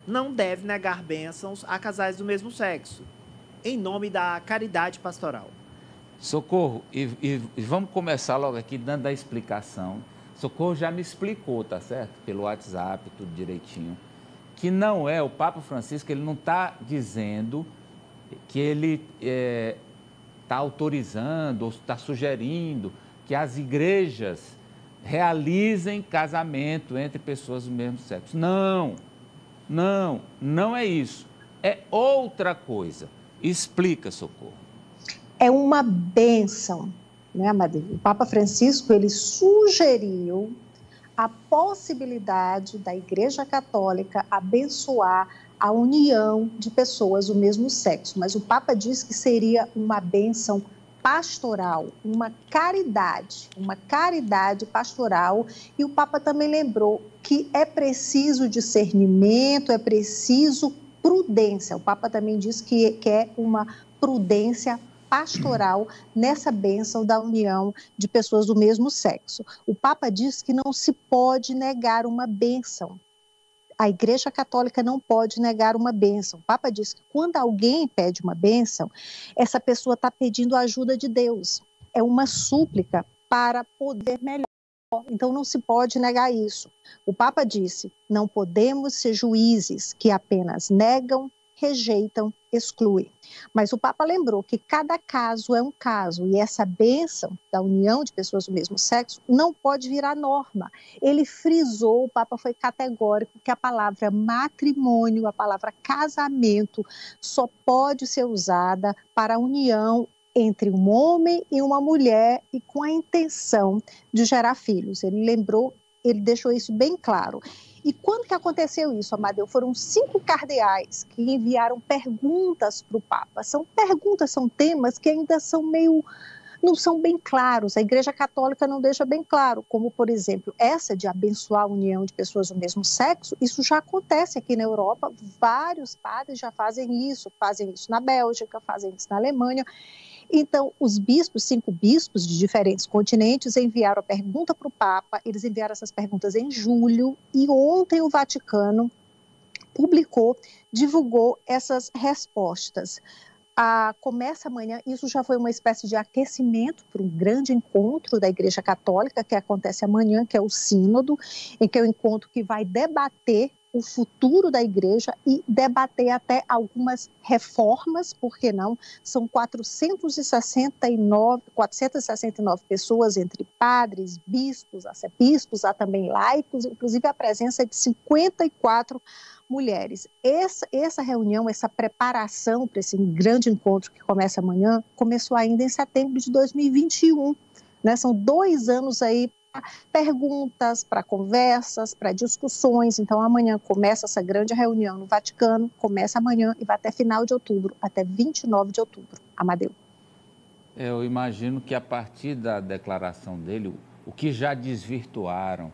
não deve negar bênçãos a casais do mesmo sexo, em nome da caridade pastoral. Socorro, e vamos começar logo aqui dando a explicação. Socorro já me explicou, tá certo? Pelo WhatsApp, tudo direitinho. Que não é, o Papa Francisco, ele não está dizendo que ele está autorizando ou está sugerindo que as igrejas realizem casamento entre pessoas do mesmo sexo. Não, não é isso. É outra coisa. Explica, Socorro. É uma bênção, né, Amadeu? O Papa Francisco, ele sugeriu a possibilidade da Igreja Católica abençoar a união de pessoas do mesmo sexo, mas o Papa diz que seria uma bênção pastoral, uma caridade pastoral, e o Papa também lembrou que é preciso discernimento, é preciso prudência. O Papa também diz que quer uma prudência pastoral nessa bênção da união de pessoas do mesmo sexo. O Papa diz que não se pode negar uma bênção. A Igreja Católica não pode negar uma bênção. O Papa diz que quando alguém pede uma bênção, essa pessoa está pedindo a ajuda de Deus. É uma súplica para poder melhor. Então não se pode negar isso. O Papa disse: não podemos ser juízes que apenas negam, rejeitam, excluem. Mas o Papa lembrou que cada caso é um caso, e essa bênção da união de pessoas do mesmo sexo não pode virar norma. Ele frisou, o Papa foi categórico, que a palavra matrimônio, a palavra casamento, só pode ser usada para a união entre um homem e uma mulher e com a intenção de gerar filhos. Ele deixou isso bem claro. E quando que aconteceu isso, Amadeu? Foram 5 cardeais que enviaram perguntas para o Papa. São temas que ainda não são bem claros. A Igreja Católica não deixa bem claro, como, por exemplo, essa de abençoar a união de pessoas do mesmo sexo. Isso já acontece aqui na Europa. Vários padres já fazem isso na Bélgica, fazem isso na Alemanha. Então, os bispos, 5 bispos de diferentes continentes, enviaram a pergunta para o Papa. Eles enviaram essas perguntas em julho, e ontem o Vaticano divulgou essas respostas. Começa amanhã, isso já foi uma espécie de aquecimento para um grande encontro da Igreja Católica, que acontece amanhã, que é o Sínodo, em que é o encontro que vai debater o futuro da igreja e debater até algumas reformas, por que não? São 469 pessoas, entre padres, bispos, arcebispos, há também laicos, inclusive a presença de 54 mulheres. Essa reunião, essa preparação para esse grande encontro que começa amanhã, começou ainda em setembro de 2021, né? São 2 anos aí perguntas, para conversas, para discussões. Então, amanhã começa essa grande reunião no Vaticano, começa amanhã e vai até final de outubro, até 29 de outubro. Amadeu. Eu imagino que a partir da declaração dele, o que já desvirtuaram,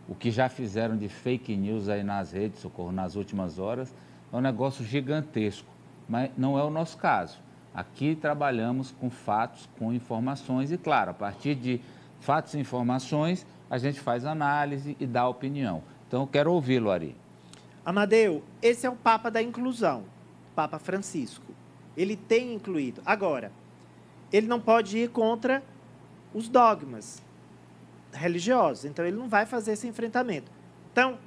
o que já fizeram de fake news aí nas redes, Socorro, nas últimas horas, é um negócio gigantesco, mas não é o nosso caso. Aqui trabalhamos com fatos, com informações e, claro, a partir de fatos e informações, a gente faz análise e dá opinião. Então, eu quero ouvi-lo, Ari. Amadeu, esse é o Papa da inclusão, Papa Francisco. Ele tem incluído. Agora, ele não pode ir contra os dogmas religiosos, então ele não vai fazer esse enfrentamento. Então,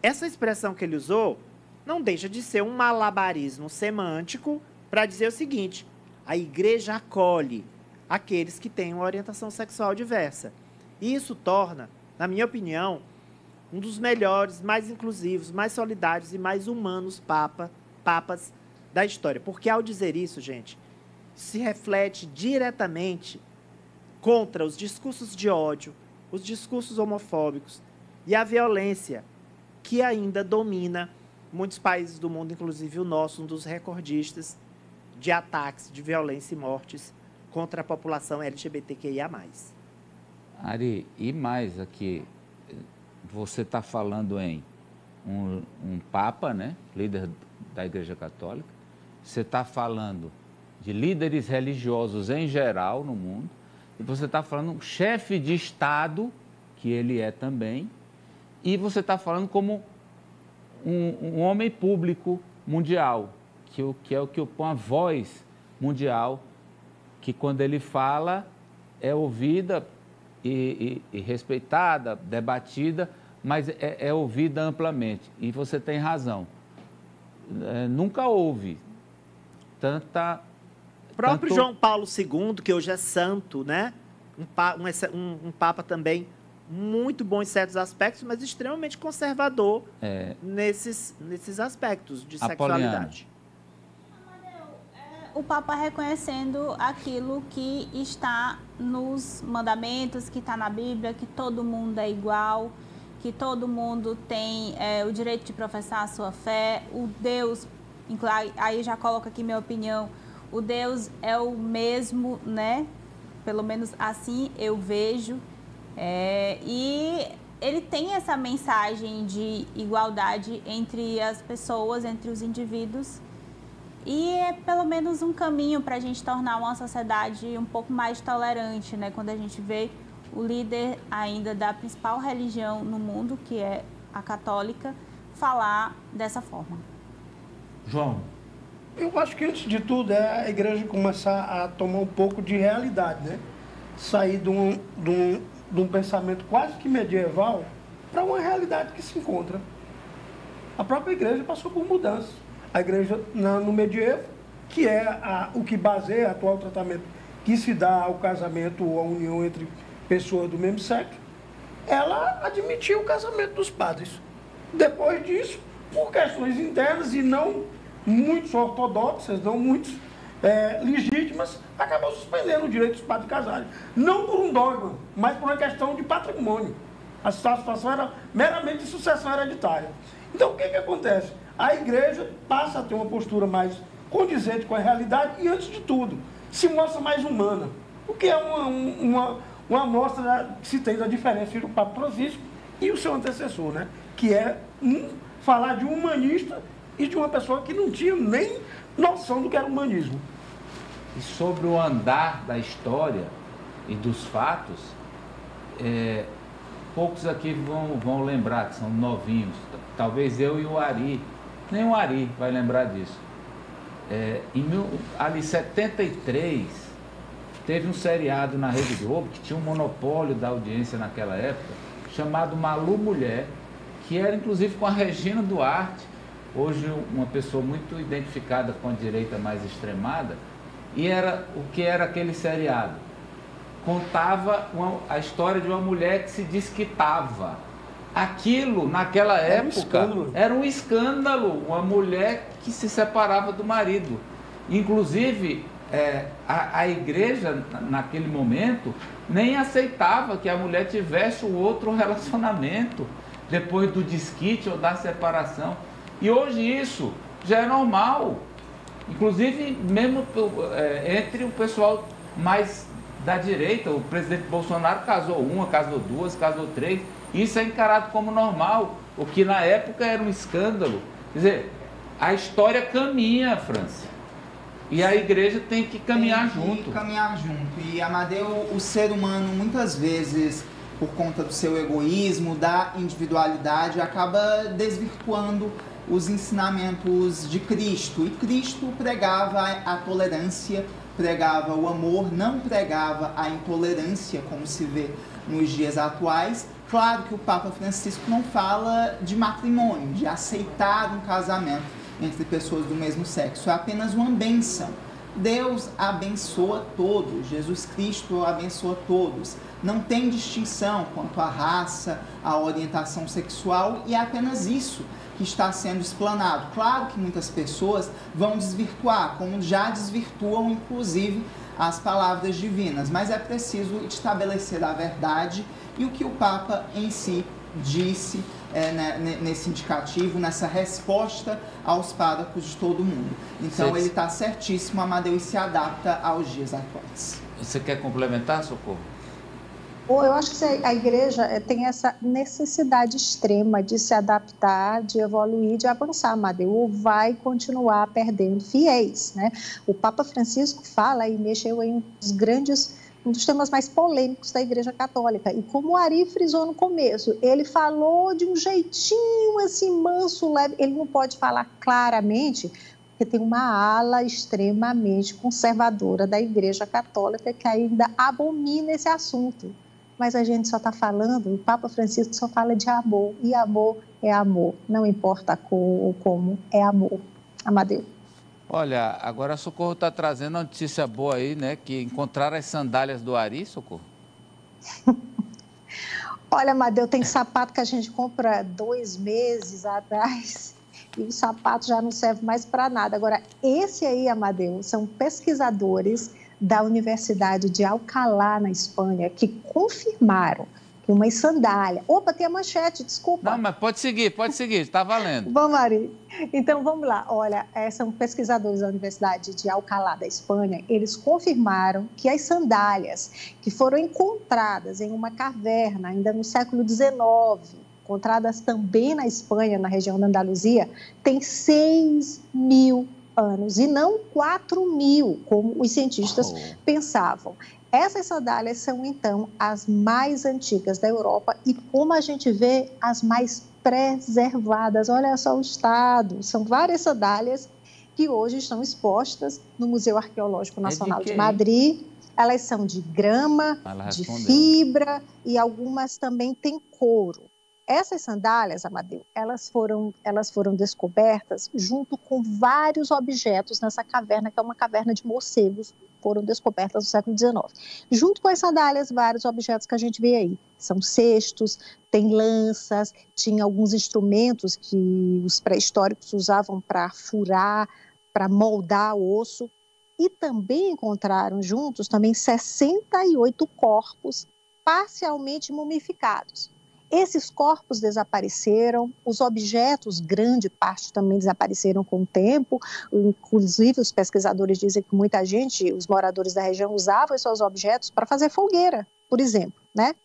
essa expressão que ele usou não deixa de ser um malabarismo semântico para dizer o seguinte: a igreja acolhe aqueles que têm uma orientação sexual diversa. E isso torna, na minha opinião, um dos melhores, mais inclusivos, mais solidários e mais humanos papas da história. Porque ao dizer isso, gente, se reflete diretamente contra os discursos de ódio, os discursos homofóbicos e a violência que ainda domina muitos países do mundo, inclusive o nosso, um dos recordistas de ataques, de violência e mortes contra a população LGBTQIA+. Ari, e mais aqui, você está falando em um Papa, né, líder da Igreja Católica, você está falando de líderes religiosos em geral no mundo, e você está falando um chefe de Estado, que ele é também, e você está falando como um homem público mundial, que é o que uma voz mundial, que quando ele fala é ouvida e respeitada, debatida, mas é ouvida amplamente. E você tem razão. Nunca houve tanta... O próprio João Paulo II, que hoje é santo, né? Um papa também muito bom em certos aspectos, mas extremamente conservador nesses aspectos de sexualidade. O Papa reconhecendo aquilo que está nos mandamentos, que está na Bíblia, que todo mundo é igual, que todo mundo tem o direito de professar a sua fé, o Deus, aí já coloco aqui minha opinião, o Deus é o mesmo, né? Pelo menos assim eu vejo. E ele tem essa mensagem de igualdade entre as pessoas, entre os indivíduos. E é pelo menos um caminho para a gente tornar uma sociedade um pouco mais tolerante, né? Quando a gente vê o líder ainda da principal religião no mundo, que é a católica, falar dessa forma. João? Eu acho que, antes de tudo, é a igreja começar a tomar um pouco de realidade, né? Sair de um pensamento quase que medieval para uma realidade que se encontra. A própria igreja passou por mudanças. A igreja no medievo, que é o que baseia o atual tratamento que se dá ao casamento ou à união entre pessoas do mesmo sexo, ela admitiu o casamento dos padres. Depois disso, por questões internas e não muitos ortodoxas, não muitos legítimas, acabou suspendendo o direito dos padres casarem. Não por um dogma, mas por uma questão de patrimônio. A situação era meramente de sucessão hereditária. Então, o que acontece? A igreja passa a ter uma postura mais condizente com a realidade e, antes de tudo, se mostra mais humana. O que é uma amostra que se tem da diferença entre o Papa Francisco e o seu antecessor, né? Que é falar de um humanista e de uma pessoa que não tinha nem noção do que era humanismo. E sobre o andar da história e dos fatos, poucos aqui vão lembrar, que são novinhos. Talvez eu e o Ari. Nem o Ari vai lembrar disso. Em 73, teve um seriado na Rede Globo, que tinha um monopólio da audiência naquela época, chamado Malu Mulher, que era inclusive com a Regina Duarte, hoje uma pessoa muito identificada com a direita mais extremada. E o que era aquele seriado? Contava a história de uma mulher que se desquitava. Aquilo, naquela época, era um escândalo. Uma mulher que se separava do marido. Inclusive, a igreja, naquele momento, nem aceitava que a mulher tivesse um outro relacionamento depois do desquite ou da separação. E hoje isso já é normal. Inclusive, mesmo entre o pessoal mais da direita, o presidente Bolsonaro casou uma, casou duas, casou três. Isso é encarado como normal, o que na época era um escândalo. Quer dizer, a história caminha, França. E a igreja tem que caminhar junto. E, Amadeu, o ser humano, muitas vezes, por conta do seu egoísmo, da individualidade, acaba desvirtuando os ensinamentos de Cristo. E Cristo pregava a tolerância, pregava o amor, não pregava a intolerância, como se vê nos dias atuais. Claro que o Papa Francisco não fala de matrimônio, de aceitar um casamento entre pessoas do mesmo sexo. É apenas uma bênção. Deus abençoa todos, Jesus Cristo abençoa todos. Não tem distinção quanto à raça, à orientação sexual, e é apenas isso que está sendo explanado. Claro que muitas pessoas vão desvirtuar, como já desvirtuam, inclusive, as palavras divinas, mas é preciso estabelecer a verdade e o que o Papa em si disse nesse indicativo, nessa resposta aos párocos de todo mundo. Então ele está certíssimo, Amadeu, e se adapta aos dias atuais. Você quer complementar, Socorro? Eu acho que a igreja tem essa necessidade extrema de se adaptar, de evoluir, de avançar, Amadeu, ou vai continuar perdendo fiéis, né? O Papa Francisco fala e mexeu em um dos grandes um dos temas mais polêmicos da Igreja Católica. E como o Ari frisou no começo, ele falou de um jeitinho assim, manso, leve. Ele não pode falar claramente, porque tem uma ala extremamente conservadora da Igreja Católica que ainda abomina esse assunto. Mas a gente só está falando, o Papa Francisco só fala de amor, e amor é amor, não importa a cor ou como, é amor. Amadeu. Olha, agora a Socorro está trazendo uma notícia boa aí, né? Que encontraram as sandálias do Ari, Socorro. Olha, Amadeu, tem sapato que a gente compra 2 meses atrás e o sapato já não serve mais para nada. Agora, esse aí, Amadeu, são pesquisadores da Universidade de Alcalá, na Espanha, que confirmaram que umas sandálias... Opa, tem a manchete, desculpa. Não, mas pode seguir, está valendo. Bom, Mari, então vamos lá. Olha, são pesquisadores da Universidade de Alcalá, da Espanha, eles confirmaram que as sandálias que foram encontradas em uma caverna ainda no século XIX, encontradas também na Espanha, na região da Andaluzia, têm 6.000 anos e não 4.000, como os cientistas pensavam. Essas sandálias são, então, as mais antigas da Europa e, como a gente vê, as mais preservadas. Olha só o estado. São várias sandálias que hoje estão expostas no Museu Arqueológico Nacional de Madrid. Elas são de grama, de fibra e algumas também têm couro. Essas sandálias, Amadeu, elas foram descobertas junto com vários objetos nessa caverna, que é uma caverna de morcegos, foram descobertas no século XIX. Junto com as sandálias, vários objetos que a gente vê aí. São cestos, tem lanças, tinha alguns instrumentos que os pré-históricos usavam para furar, para moldar o osso. E também encontraram juntos também 68 corpos parcialmente mumificados. Esses corpos desapareceram, os objetos, grande parte também desapareceram com o tempo, inclusive os pesquisadores dizem que muita gente, os moradores da região, usavam esses objetos para fazer fogueira, por exemplo, né?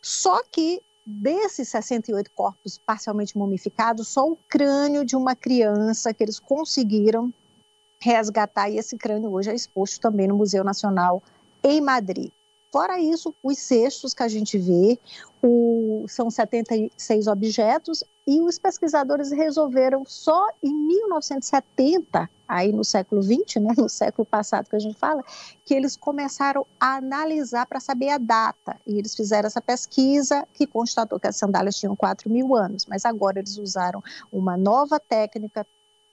Só que desses 68 corpos parcialmente mumificados, só o crânio de uma criança que eles conseguiram resgatar, e esse crânio hoje é exposto também no Museu Nacional em Madrid. Fora isso, os cestos que a gente vê, são 76 objetos, e os pesquisadores resolveram só em 1970, aí no século XX, né, no século passado que a gente fala, que eles começaram a analisar para saber a data. E eles fizeram essa pesquisa que constatou que as sandálias tinham 4.000 anos, mas agora eles usaram uma nova técnica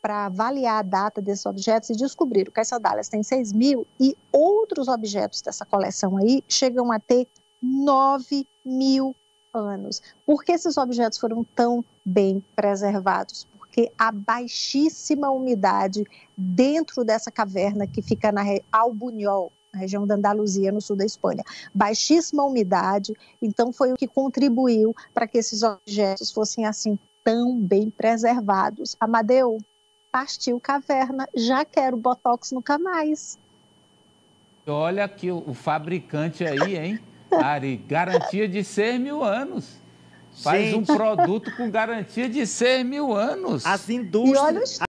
para avaliar a data desses objetos e descobriram que as sandálias têm 6.000 e outros objetos dessa coleção aí chegam a ter 9.000 anos. Por que esses objetos foram tão bem preservados? Porque a baixíssima umidade dentro dessa caverna que fica na Albuñol, na região da Andaluzia, no sul da Espanha. Baixíssima umidade, então foi o que contribuiu para que esses objetos fossem assim tão bem preservados. Amadeu, partiu caverna, já quero botox nunca mais. Olha aqui o fabricante aí, hein? Ari, garantia de 6.000 anos. Faz um produto com garantia de 6.000 anos. As indústrias...